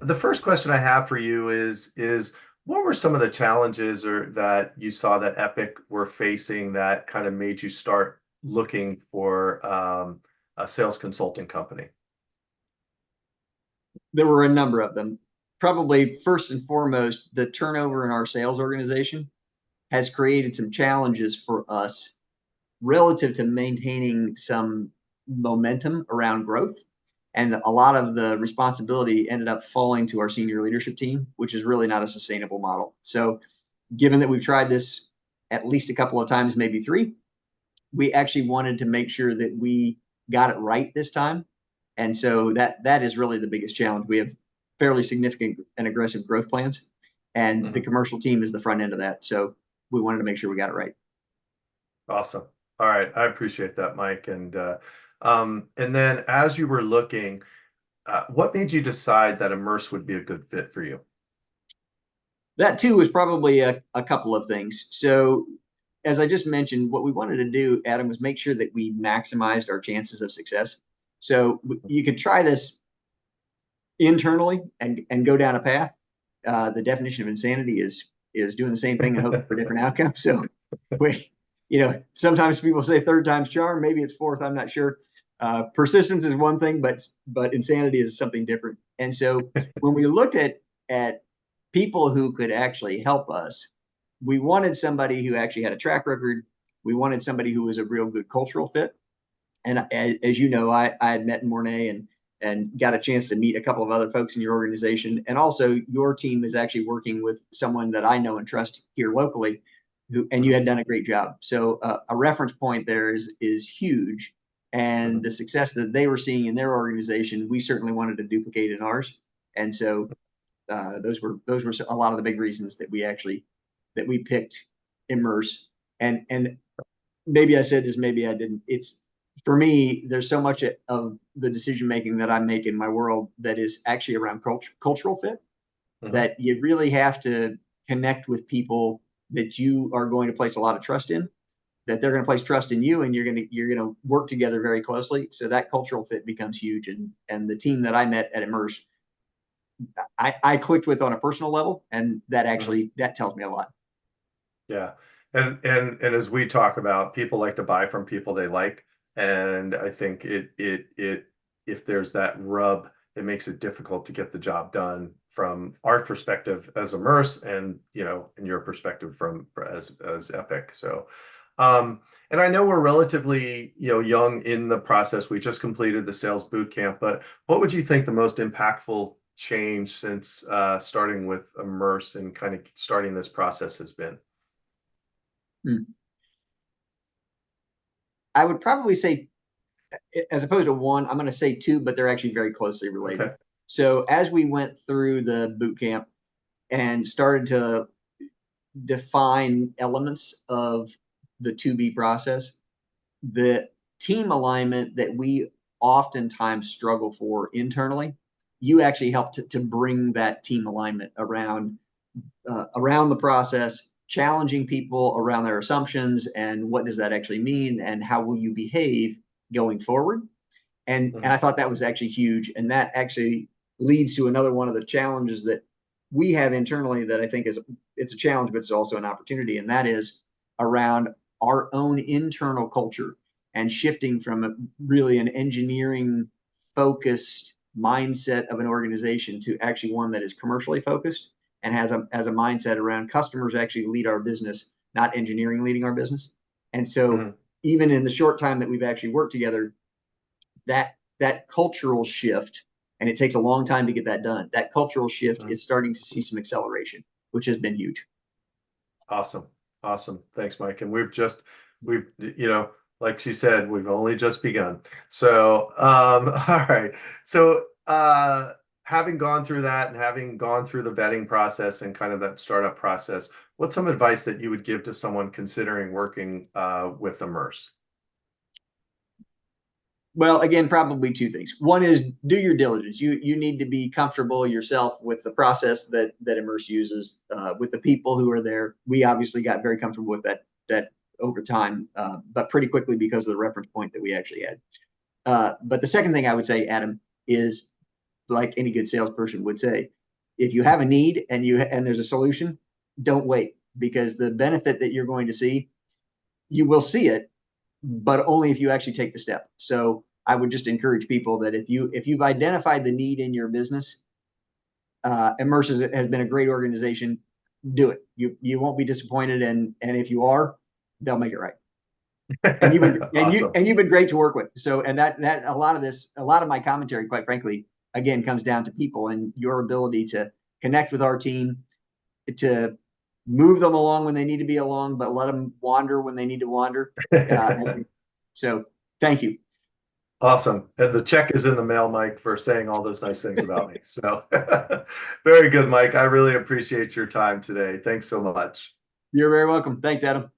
The first question I have for you is what were some of the challenges or that you saw that Epic were facing that kind of made you start looking for a sales consulting company? There were a number of them. Probably first and foremost, the turnover in our sales organization has created some challenges for us relative to maintaining some momentum around growth. And a lot of the responsibility ended up falling to our senior leadership team, which is really not a sustainable model. So, given that we've tried this at least a couple of times, maybe three, we actually wanted to make sure that we got it right this time. And so that is really the biggest challenge. We have fairly significant and aggressive growth plans, and the Mhm. commercial team is the front end of that. So we wanted to make sure we got it right. Awesome. All right. I appreciate that, Mike. And then as you were looking, what made you decide that Immerse would be a good fit for you? That too was probably a couple of things. So as I just mentioned, what we wanted to do, Adam, was make sure that we maximized our chances of success. So you could try this internally and go down a path. The definition of insanity is doing the same thing and hoping for different outcomes. So we, sometimes people say third time's charm. Maybe it's fourth. I'm not sure. Persistence is one thing, but insanity is something different. And so when we looked at people who could actually help us, we wanted somebody who actually had a track record. We wanted somebody who was a real good cultural fit. And as you know, I had met Mornay and got a chance to meet a couple of other folks in your organization. And also, your team is actually working with someone that I know and trust here locally, and you Mhm. had done a great job. So a reference point there is huge, and Mhm. the success that they were seeing in their organization, we certainly wanted to duplicate in ours. And so those were a lot of the big reasons that we picked Emerse. And maybe I said this, maybe I didn't. It's for me, there's so much of the decision making that I make in my world that is actually around cultural fit, Mhm. that you really have to connect with people that you are going to place a lot of trust in, that they're going to place trust in you, and you're going to work together very closely. So that cultural fit becomes huge. And the team that I met at Emerse, I clicked with on a personal level, and Mhm. that tells me a lot. Yeah. And as we talk about, people like to buy from people they like. And I think it if there's that rub, it makes it difficult to get the job done from our perspective as Immerse and in your perspective from as Epic. So and I know we're relatively, young in the process. We just completed the sales boot camp, but what would you think the most impactful change since starting with Immerse and kind of starting this process has been? Hmm. I would probably say, as opposed to one, I'm going to say two, but they're actually very closely related. Okay. So as we went through the boot camp and started to define elements of the 2B process, the team alignment that we oftentimes struggle for internally, you actually helped to bring that team alignment around the process, challenging people around their assumptions and what does that actually mean and how will you behave going forward. And Mhm. I thought that was actually huge, and that actually leads to another one of the challenges that we have internally that I think is it's a challenge, but it's also an opportunity, and that is around our own internal culture and shifting from really an engineering focused mindset of an organization to actually one that is commercially focused and has a mindset around customers actually lead our business, not engineering leading our business. And so Mhm. even in the short time that we've actually worked together, that cultural shift, and it takes a long time to get that done. That cultural shift Mhm. is starting to see some acceleration, which has been huge. Awesome. Awesome. Thanks, Mike. And we've, like she said, we've only just begun. So, all right. So, having gone through that and having gone through the vetting process and kind of that startup process, what's some advice that you would give to someone considering working with Immerse? Well, again, probably two things. One is do your diligence. You need to be comfortable yourself with the process that Emerse uses, with the people who are there. We obviously got very comfortable with that over time, but pretty quickly because of the reference point that we actually had. But the second thing I would say, Adam, is like any good salesperson would say, if you have a need and there's a solution, don't wait, because the benefit that you're going to see, you will see it, but only if you actually take the step. So I would just encourage people that if you've identified the need in your business, Emerse has been a great organization. Do it. You won't be disappointed, and if you are, they'll make it right. And Awesome. you've been great to work with. So, and that a lot of my commentary, quite frankly, again, comes down to people and your ability to connect with our team, to move them along when they need to be along, but let them wander when they need to wander. So thank you. Awesome. And the check is in the mail, Mike, for saying all those nice things about me. So very good, Mike. I really appreciate your time today. Thanks so much. You're very welcome. Thanks, Adam.